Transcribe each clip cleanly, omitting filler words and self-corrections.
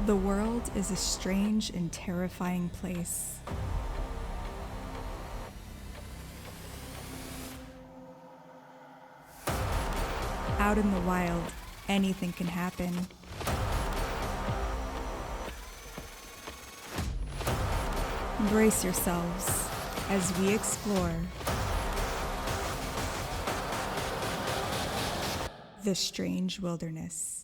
The world is a strange and terrifying place. Out in the wild, anything can happen. Brace yourselves as we explore the strange wilderness.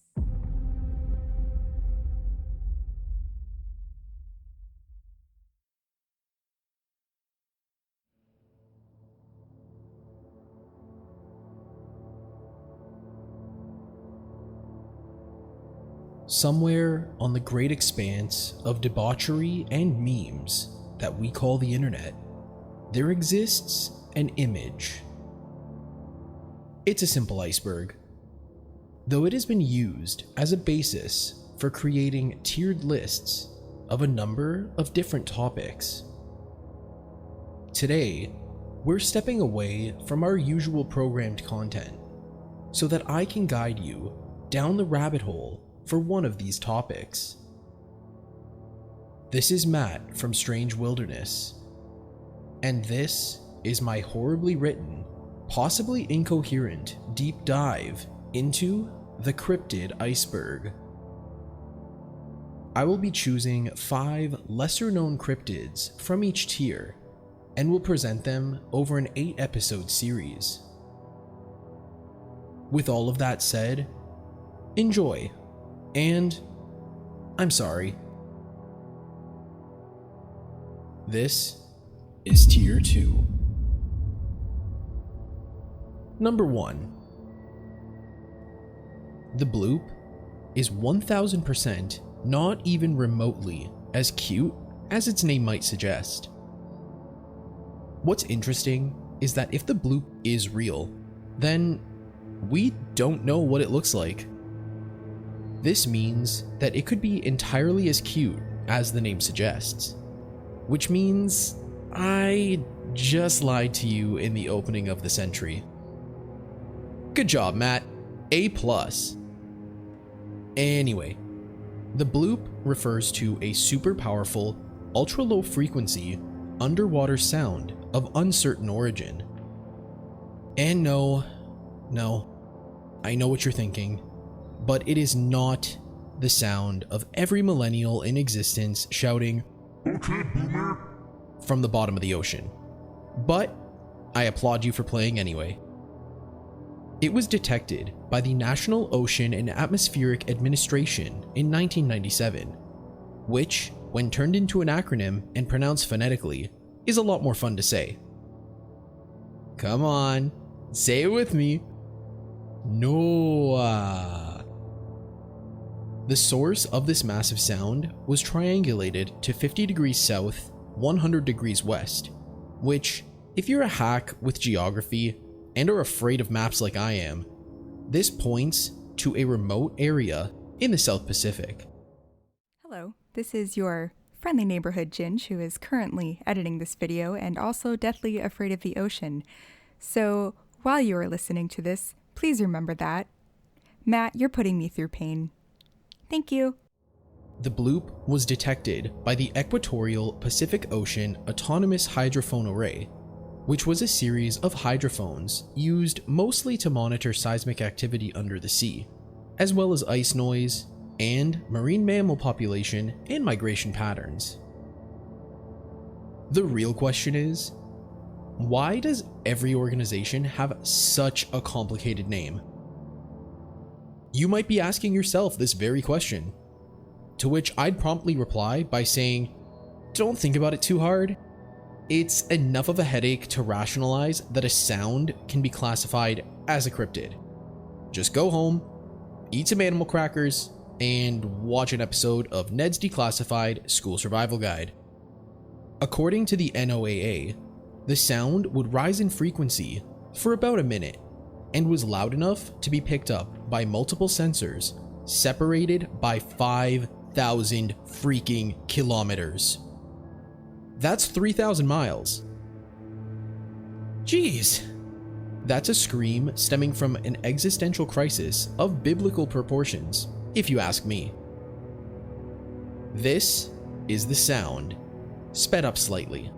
Somewhere on the great expanse of debauchery and memes that we call the internet, there exists an image. It's a simple iceberg, though it has been used as a basis for creating tiered lists of a number of different topics. Today, we're stepping away from our usual programmed content so that I can guide you down the rabbit hole for one of these topics. This is Matt from Strange Wilderness, and this is my horribly written, possibly incoherent deep dive into the cryptid iceberg. I will be choosing 5 lesser-known cryptids from each tier and will present them over an 8-episode series. With all of that said, enjoy. And I'm sorry. This is Tier 2. Number 1. The Bloop is 1000% not even remotely as cute as its name might suggest. What's interesting is that if the Bloop is real, then we don't know what it looks like. This means that it could be entirely as cute as the name suggests, which means I just lied to you in the opening of this entry. Good job, Matt. A+. Anyway, the Bloop refers to a super powerful, ultra-low frequency underwater sound of uncertain origin. And no, I know what you're thinking, but it is not the sound of every millennial in existence shouting, "Okay, boomer," from the bottom of the ocean. But I applaud you for playing anyway. It was detected by the National Ocean and Atmospheric Administration in 1997, which, when turned into an acronym and pronounced phonetically, is a lot more fun to say. Come on, say it with me. NOAA. The source of this massive sound was triangulated to 50 degrees south, 100 degrees west, which, if you're a hack with geography and are afraid of maps like I am, this points to a remote area in the South Pacific. Hello, this is your friendly neighborhood Ginge who is currently editing this video and also deathly afraid of the ocean. So while you are listening to this, please remember that. Matt, you're putting me through pain. Thank you. The Bloop was detected by the Equatorial Pacific Ocean Autonomous Hydrophone Array, which was a series of hydrophones used mostly to monitor seismic activity under the sea, as well as ice noise and marine mammal population and migration patterns. The real question is, why does every organization have such a complicated name? You might be asking yourself this very question, to which I'd promptly reply by saying, don't think about it too hard. It's enough of a headache to rationalize that a sound can be classified as a cryptid. Just go home, eat some animal crackers, and watch an episode of Ned's Declassified School Survival Guide. According to the NOAA, the sound would rise in frequency for about a minute and was loud enough to be picked up by multiple sensors separated by 5,000 freaking kilometers. That's 3,000 miles. Jeez. That's a scream stemming from an existential crisis of biblical proportions, if you ask me. This is the sound, sped up slightly.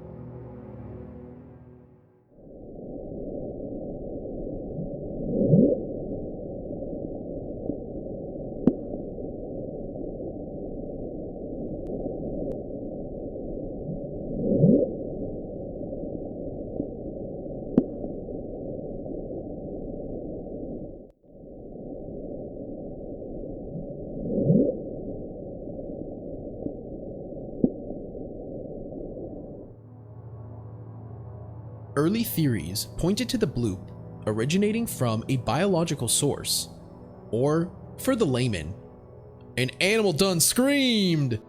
Early theories pointed to the bloop originating from a biological source, or, for the layman, an animal done screamed!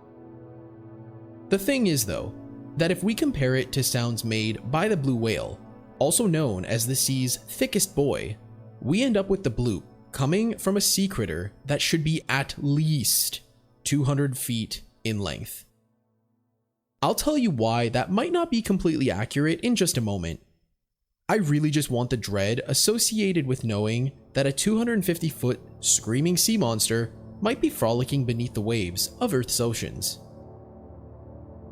The thing is though, that if we compare it to sounds made by the blue whale, also known as the sea's thickest boy, we end up with the bloop coming from a sea critter that should be at least 200 feet in length. I'll tell you why that might not be completely accurate in just a moment. I really just want the dread associated with knowing that a 250-foot screaming sea monster might be frolicking beneath the waves of Earth's oceans.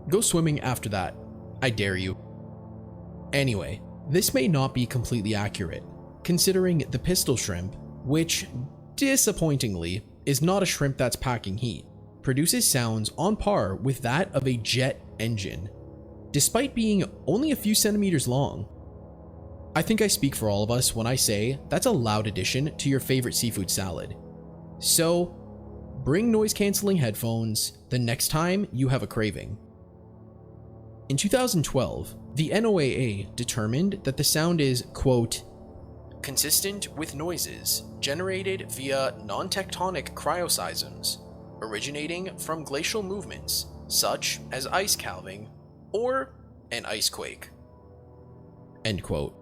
Go swimming after that, I dare you. Anyway, this may not be completely accurate, considering the pistol shrimp, which, disappointingly, is not a shrimp that's packing heat, produces sounds on par with that of a jet engine, despite being only a few centimeters long. I think I speak for all of us when I say that's a loud addition to your favorite seafood salad. So, bring noise-canceling headphones the next time you have a craving. In 2012, the NOAA determined that the sound is, quote, consistent with noises generated via non-tectonic cryoseisms, originating from glacial movements such as ice calving or an ice quake. End quote.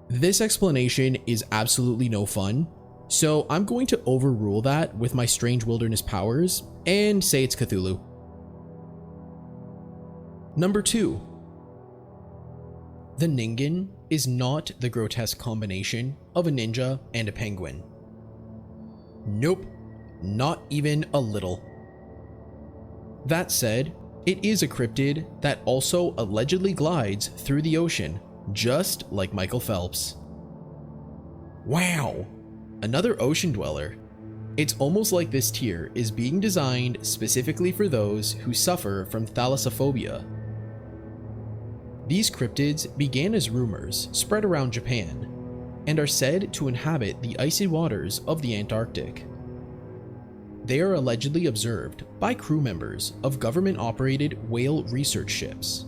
This explanation is absolutely no fun, so I'm going to overrule that with my strange wilderness powers and say it's Cthulhu. Number 2. The Ningen is not the grotesque combination of a ninja and a penguin. Nope, not even a little. That said, it is a cryptid that also allegedly glides through the ocean, just like Michael Phelps. Wow, another ocean dweller. It's almost like this tier is being designed specifically for those who suffer from thalassophobia. These cryptids began as rumors spread around Japan, and are said to inhabit the icy waters of the Antarctic. They are allegedly observed by crew members of government-operated whale research ships.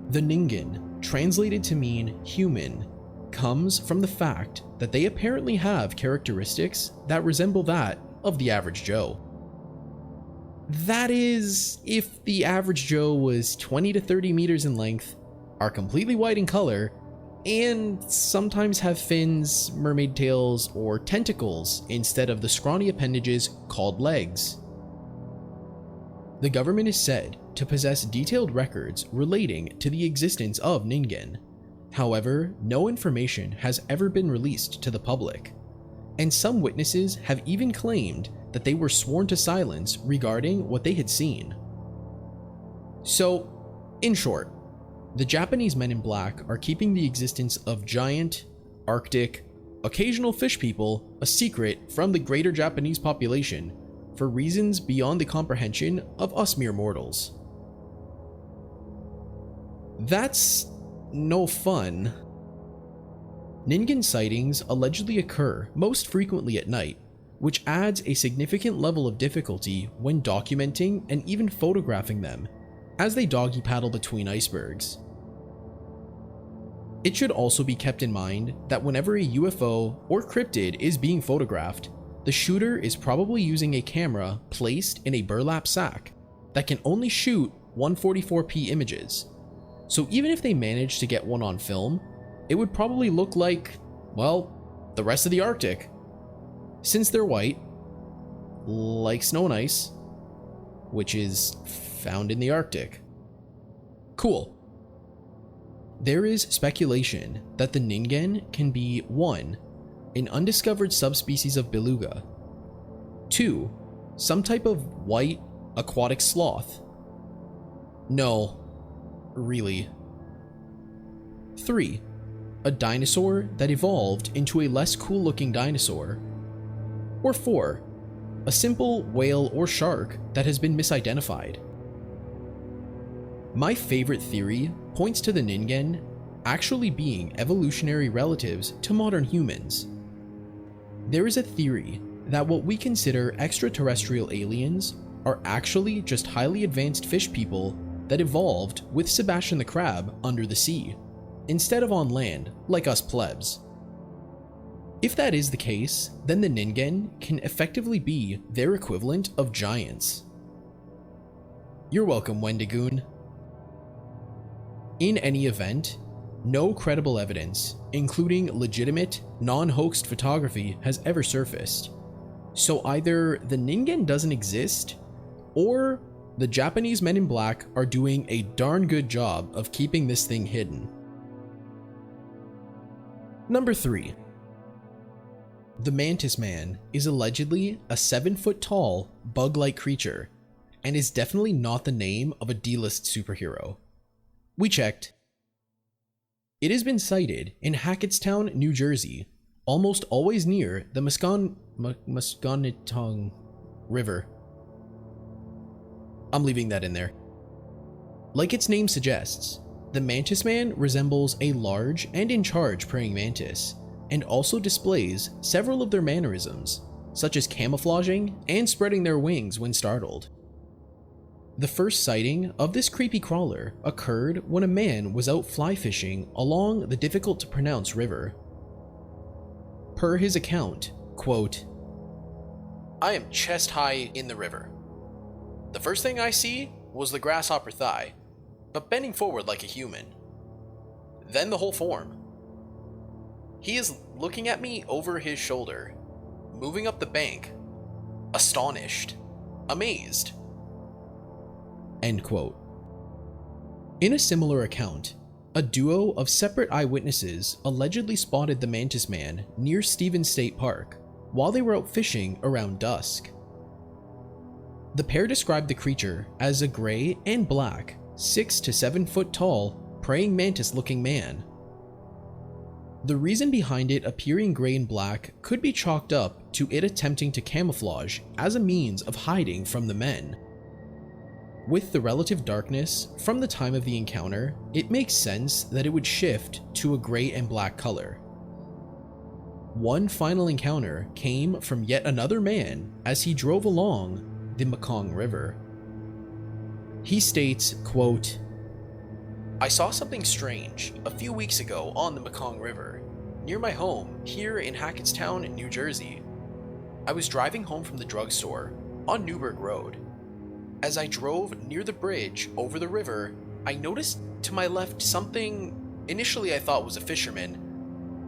The Ningen, translated to mean human, comes from the fact that they apparently have characteristics that resemble that of the average Joe. That is, if the average Joe was 20 to 30 meters in length, are completely white in color, and sometimes have fins, mermaid tails, or tentacles instead of the scrawny appendages called legs. The government is said to possess detailed records relating to the existence of Ningen. However, no information has ever been released to the public, and some witnesses have even claimed that they were sworn to silence regarding what they had seen. So, in short, the Japanese men in black are keeping the existence of giant, Arctic, occasional fish people a secret from the greater Japanese population for reasons beyond the comprehension of us mere mortals. That's no fun. Ningen sightings allegedly occur most frequently at night, which adds a significant level of difficulty when documenting and even photographing them as they doggy paddle between icebergs. It should also be kept in mind that whenever a UFO or cryptid is being photographed, the shooter is probably using a camera placed in a burlap sack that can only shoot 144p images. So even if they managed to get one on film, it would probably look like, well, the rest of the Arctic. Since they're white, like snow and ice, which is found in the Arctic. Cool. There is speculation that the Ningen can be 1. An undiscovered subspecies of beluga, 2. Some type of white aquatic sloth? No, really. 3. A dinosaur that evolved into a less cool-looking dinosaur? Or 4. A simple whale or shark that has been misidentified? My favorite theory points to the Ningen actually being evolutionary relatives to modern humans. There is a theory that what we consider extraterrestrial aliens are actually just highly advanced fish people that evolved with Sebastian the Crab under the sea, instead of on land like us plebs. If that is the case, then the Ningen can effectively be their equivalent of giants. You're welcome, Wendigoon. In any event, no credible evidence, including legitimate, non-hoaxed photography, has ever surfaced. So either the Ningen doesn't exist, or the Japanese men in black are doing a darn good job of keeping this thing hidden. Number 3. The Mantis Man is allegedly a 7-foot tall, bug-like creature, and is definitely not the name of a D-list superhero. We checked. It has been sighted in Hackettstown, New Jersey, almost always near the Musconetong River. I'm leaving that in there. Like its name suggests, the Mantis Man resembles a large and in charge praying mantis, and also displays several of their mannerisms, such as camouflaging and spreading their wings when startled. The first sighting of this creepy crawler occurred when a man was out fly fishing along the difficult to pronounce river. Per his account, quote, "I am chest high in the river. The first thing I see was the grasshopper thigh, but bending forward like a human. Then the whole form. He is looking at me over his shoulder, moving up the bank, astonished, amazed." End quote. In a similar account, a duo of separate eyewitnesses allegedly spotted the Mantis Man near Stevens State Park while they were out fishing around dusk. The pair described the creature as a gray and black, 6 to 7 foot tall, praying mantis looking man. The reason behind it appearing gray and black could be chalked up to it attempting to camouflage as a means of hiding from the men. With the relative darkness from the time of the encounter, it makes sense that it would shift to a gray and black color. One final encounter came from yet another man as he drove along the Mekong River. He states, quote, "I saw something strange a few weeks ago on the Mekong River, near my home here in Hackettstown, New Jersey. I was driving home from the drugstore on Newburgh Road. As I drove near the bridge over the river, I noticed to my left something initially I thought was a fisherman,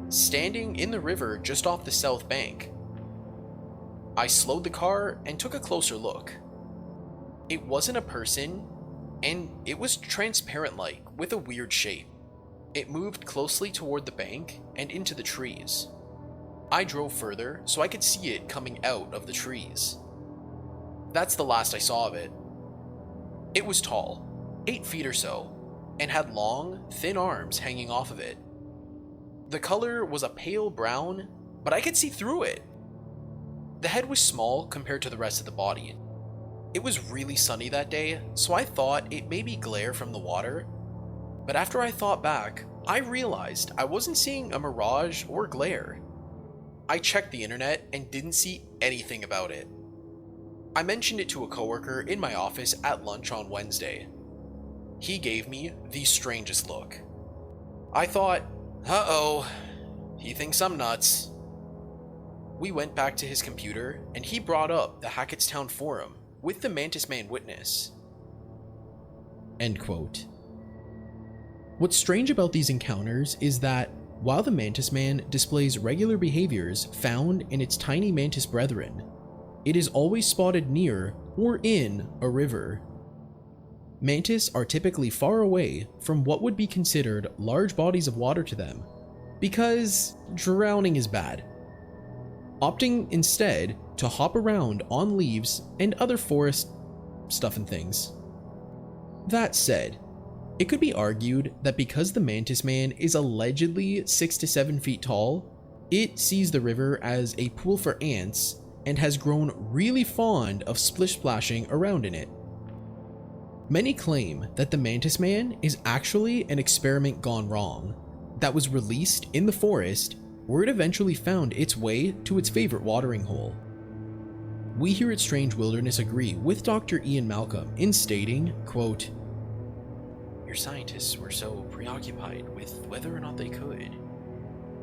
standing in the river just off the south bank. I slowed the car and took a closer look. It wasn't a person, and it was transparent-like with a weird shape. It moved closely toward the bank and into the trees. I drove further so I could see it coming out of the trees. That's the last I saw of it. It was tall, 8 feet or so, and had long, thin arms hanging off of it. The color was a pale brown, but I could see through it. The head was small compared to the rest of the body. It was really sunny that day, so I thought it may be glare from the water, but after I thought back, I realized I wasn't seeing a mirage or glare. I checked the internet and didn't see anything about it. I mentioned it to a coworker in my office at lunch on Wednesday. He gave me the strangest look. I thought, uh-oh, he thinks I'm nuts. We went back to his computer and he brought up the Hackettstown forum with the Mantis Man witness. End quote. What's strange about these encounters is that while the Mantis Man displays regular behaviors found in its tiny mantis brethren, it is always spotted near or in a river. Mantis are typically far away from what would be considered large bodies of water to them, because drowning is bad, opting instead to hop around on leaves and other forest stuff and things. That said, it could be argued that because the Mantis Man is allegedly 6 to 7 feet tall, it sees the river as a pool for ants and has grown really fond of splish-splashing around in it. Many claim that the Mantis Man is actually an experiment gone wrong that was released in the forest where it eventually found its way to its favorite watering hole. We here at Strange Wilderness agree with Dr. Ian Malcolm in stating, quote, "Your scientists were so preoccupied with whether or not they could,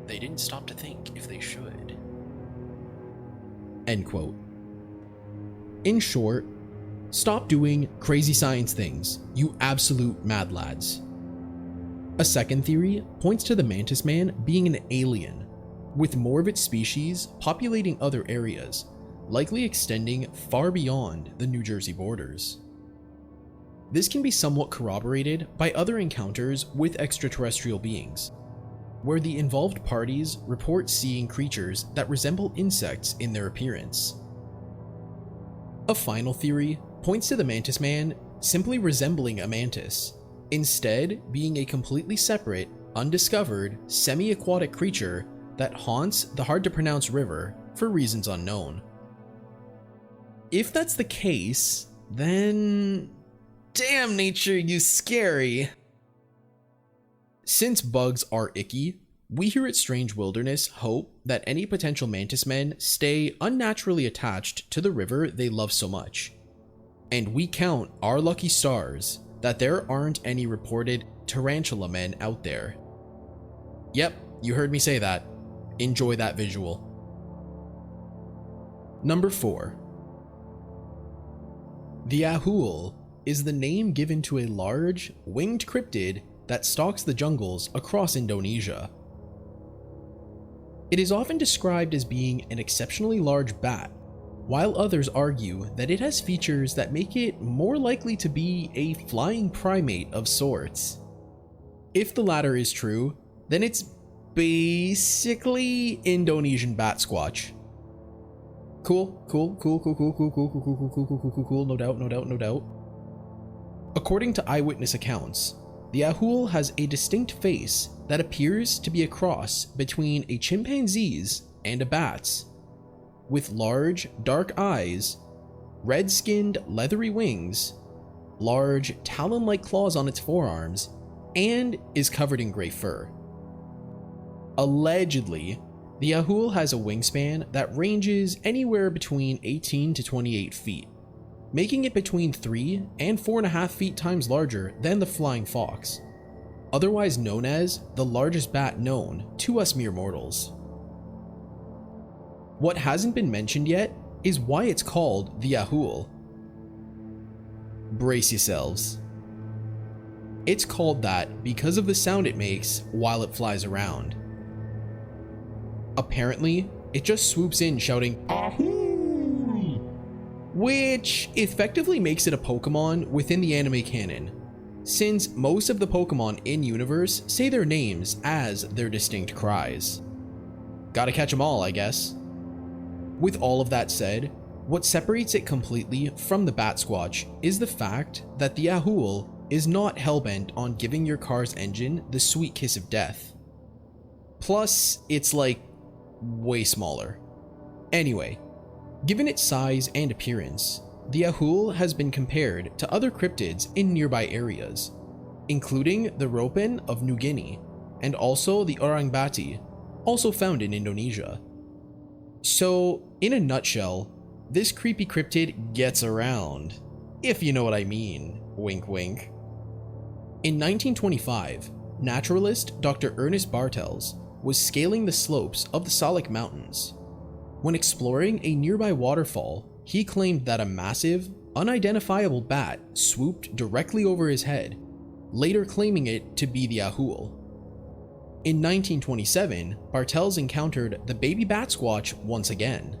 they didn't stop to think if they should." End quote. In short, stop doing crazy science things, you absolute mad lads. A second theory points to the Mantis Man being an alien, with more of its species populating other areas, likely extending far beyond the New Jersey borders. This can be somewhat corroborated by other encounters with extraterrestrial beings, where the involved parties report seeing creatures that resemble insects in their appearance. A final theory points to the Mantis Man simply resembling a mantis, instead being a completely separate, undiscovered, semi-aquatic creature that haunts the hard-to-pronounce river for reasons unknown. If that's the case, then damn nature, you scary. Since bugs are icky, we here at Strange Wilderness hope that any potential Mantis Men stay unnaturally attached to the river they love so much. And we count our lucky stars that there aren't any reported tarantula men out there. Yep, you heard me say that. Enjoy that visual. Number 4. The Ahool is the name given to a large, winged cryptid that stalks the jungles across Indonesia. It is often described as being an exceptionally large bat, while others argue that it has features that make it more likely to be a flying primate of sorts. If the latter is true, then it's basically Indonesian bat squatch. Cool, no doubt. According to eyewitness accounts, the Ahool has a distinct face that appears to be a cross between a chimpanzee's and a bat's, with large, dark eyes, red-skinned, leathery wings, large, talon-like claws on its forearms, and is covered in gray fur. Allegedly, the Ahool has a wingspan that ranges anywhere between 18 to 28 feet, making it between 3 and 4.5 feet times larger than the flying fox, otherwise known as the largest bat known to us mere mortals. What hasn't been mentioned yet is why it's called the Ahool. Brace yourselves. It's called that because of the sound it makes while it flies around. Apparently, it just swoops in shouting Ahool, which effectively makes it a Pokemon within the anime canon, since most of the Pokemon in-universe say their names as their distinct cries. Gotta catch 'em all, I guess. With all of that said, what separates it completely from the Bat Squatch is the fact that the Ahool is not hellbent on giving your car's engine the sweet kiss of death. Plus, it's like way smaller. Anyway, given its size and appearance, the Ahool has been compared to other cryptids in nearby areas, including the ropen of New Guinea and also the orang bati, also found in Indonesia. So, in a nutshell, this creepy cryptid gets around, if you know what I mean, wink wink. In 1925, naturalist Dr. Ernest Bartels was scaling the slopes of the Salak Mountains. When exploring a nearby waterfall, he claimed that a massive, unidentifiable bat swooped directly over his head, later claiming it to be the Ahool. In 1927, Bartels encountered the baby bat squatch once again.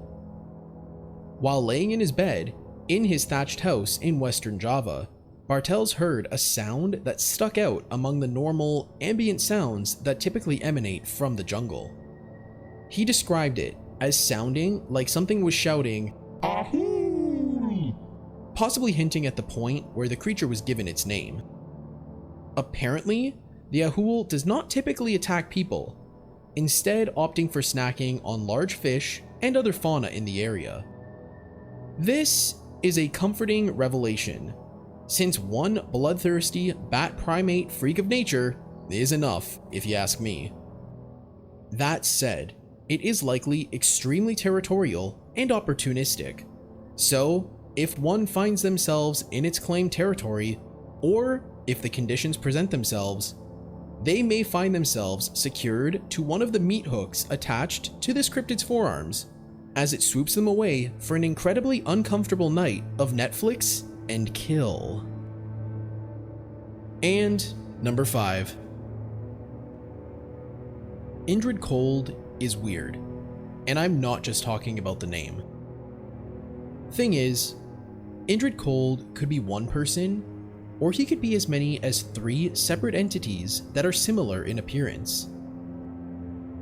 While laying in his bed, in his thatched house in Western Java, Bartels heard a sound that stuck out among the normal, ambient sounds that typically emanate from the jungle. He described it as sounding like something was shouting, Ahool! possibly hinting at the point where the creature was given its name. Apparently, the Ahool does not typically attack people, instead opting for snacking on large fish and other fauna in the area. This is a comforting revelation, since one bloodthirsty bat primate freak of nature is enough, if you ask me. That said, it is likely extremely territorial and opportunistic, so if one finds themselves in its claimed territory, or if the conditions present themselves, they may find themselves secured to one of the meat hooks attached to this cryptid's forearms, as it swoops them away for an incredibly uncomfortable night of Netflix and kill. And number 5. Indrid Cold is weird, and I'm not just talking about the name. Thing is, Indrid Cold could be one person, or he could be as many as 3 separate entities that are similar in appearance.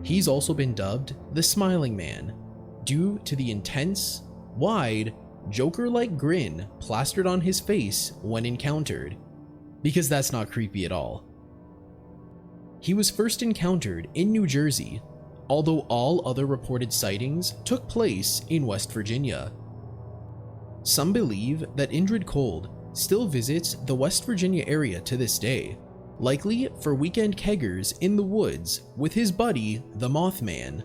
He's also been dubbed the Smiling Man, due to the intense, wide, Joker-like grin plastered on his face when encountered, because that's not creepy at all. He was first encountered in New Jersey, although all other reported sightings took place in West Virginia. Some believe that Indrid Cold still visits the West Virginia area to this day, likely for weekend keggers in the woods with his buddy, the Mothman.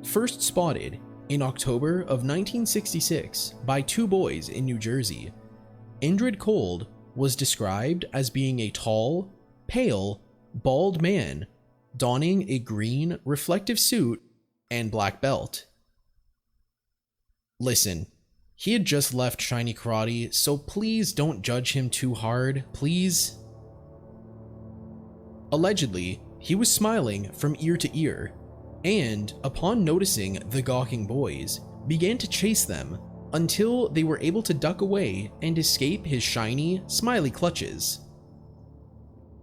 First spotted in October of 1966 by 2 boys in New Jersey, Indrid Cold was described as being a tall, pale, bald man donning a green reflective suit and black belt. Listen, he had just left Shiny Karate, so please don't judge him too hard, please. Allegedly, he was smiling from ear to ear, and upon noticing the gawking boys, began to chase them until they were able to duck away and escape his shiny, smiley clutches.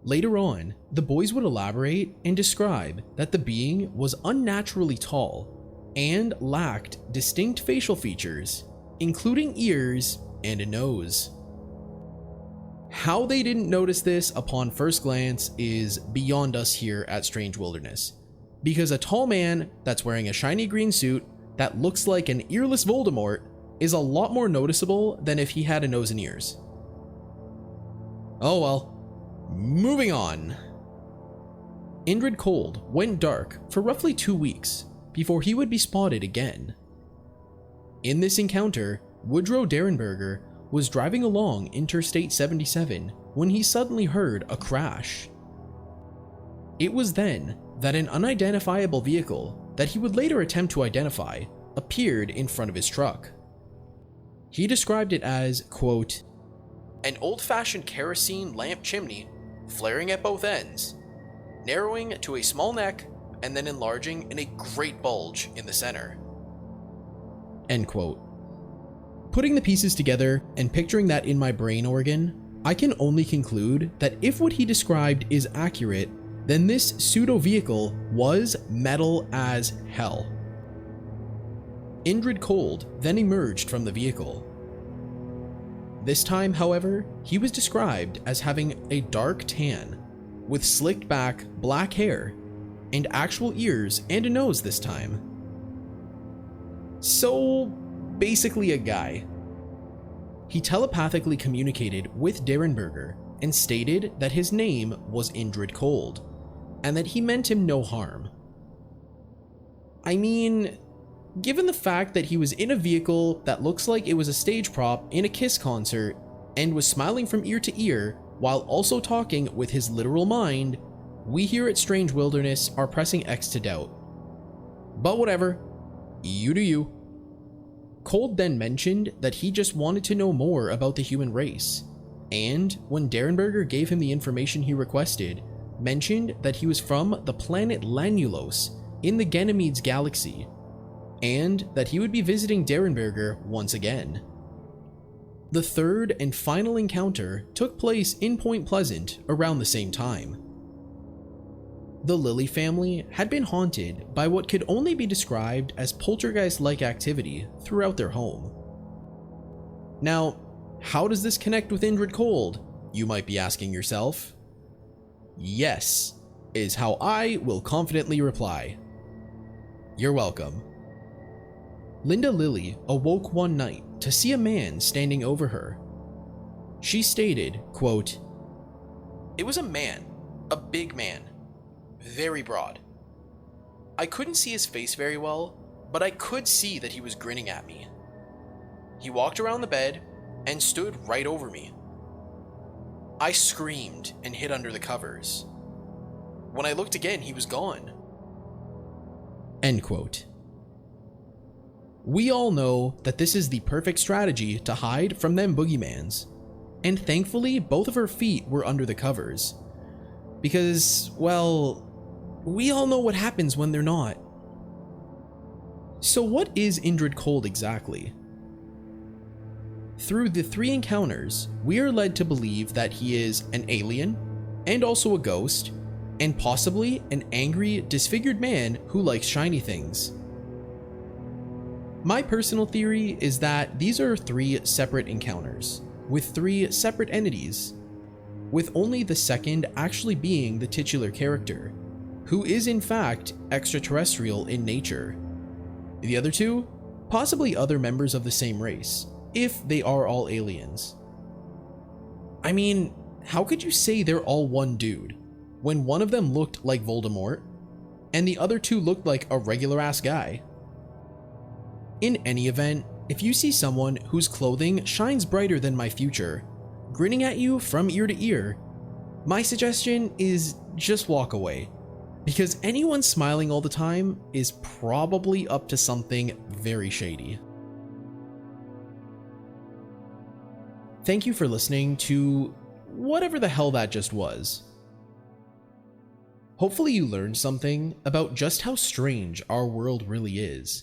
Later on, the boys would elaborate and describe that the being was unnaturally tall and lacked distinct facial features, including ears and a nose. How they didn't notice this upon first glance is beyond us here at Strange Wilderness, because a tall man that's wearing a shiny green suit that looks like an earless Voldemort is a lot more noticeable than if he had a nose and ears. Oh well. Moving on. Indrid Cold went dark for roughly 2 weeks before he would be spotted again. In this encounter, Woodrow Derenberger was driving along Interstate 77 when he suddenly heard a crash. It was then that an unidentifiable vehicle that he would later attempt to identify appeared in front of his truck. He described it as, quote, "an old-fashioned kerosene lamp chimney flaring at both ends, narrowing to a small neck and then enlarging in a great bulge in the center." End quote. Putting the pieces together and picturing that in my brain organ, I can only conclude that if what he described is accurate, then this pseudo-vehicle was metal as hell. Indrid Cold then emerged from the vehicle. This time, however, he was described as having a dark tan, with slicked back black hair, and actual ears and a nose this time. So, basically a guy. He telepathically communicated with Derenberger and stated that his name was Indrid Cold, and that he meant him no harm. I mean, given the fact that he was in a vehicle that looks like it was a stage prop in a Kiss concert and was smiling from ear to ear while also talking with his literal mind, we here at Strange Wilderness are pressing X to doubt. But whatever, you do you. Cold then mentioned that he just wanted to know more about the human race, and when Derenberger gave him the information he requested, mentioned that he was from the planet Lanulos in the Ganymedes galaxy, and that he would be visiting Derenberger once again. The third and final encounter took place in Point Pleasant around the same time. The Lilly family had been haunted by what could only be described as poltergeist-like activity throughout their home. Now, how does this connect with Indrid Cold? You might be asking yourself. Yes, is how I will confidently reply. You're welcome. Linda Lilly awoke one night to see a man standing over her. She stated, quote, "It was a man, a big man, very broad. I couldn't see his face very well, but I could see that he was grinning at me. He walked around the bed and stood right over me. I screamed and hid under the covers. When I looked again, he was gone." End quote. We all know that this is the perfect strategy to hide from them boogeymans, and thankfully both of her feet were under the covers. Because, well, we all know what happens when they're not. So what is Indrid Cold exactly? Through the 3 encounters, we are led to believe that he is an alien, and also a ghost, and possibly an angry, disfigured man who likes shiny things. My personal theory is that these are 3 separate encounters, with 3 separate entities, with only the second actually being the titular character, who is in fact extraterrestrial in nature. The other 2, possibly other members of the same race, if they are all aliens. I mean, how could you say they're all one dude, when one of them looked like Voldemort, and the other 2 looked like a regular ass guy? In any event, if you see someone whose clothing shines brighter than my future, grinning at you from ear to ear, my suggestion is just walk away, because anyone smiling all the time is probably up to something very shady. Thank you for listening to whatever the hell that just was. Hopefully you learned something about just how strange our world really is,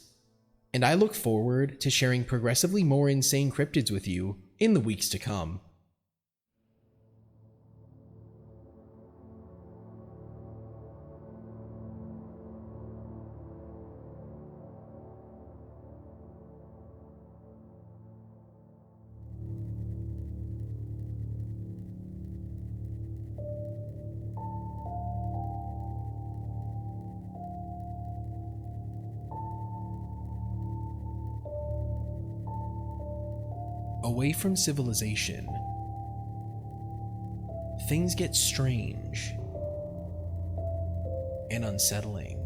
and I look forward to sharing progressively more insane cryptids with you in the weeks to come. Away from civilization, things get strange and unsettling.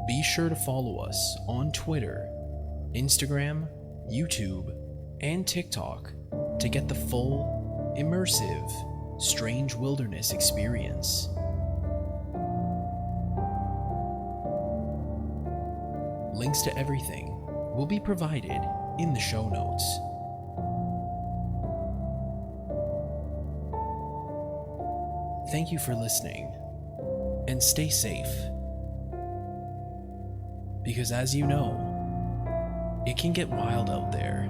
Be sure to follow us on Twitter, Instagram, YouTube, and TikTok to get the full, immersive, Strange Wilderness experience. Links to everything will be provided in the show notes. Thank you for listening, and stay safe. Because as you know, it can get wild out there.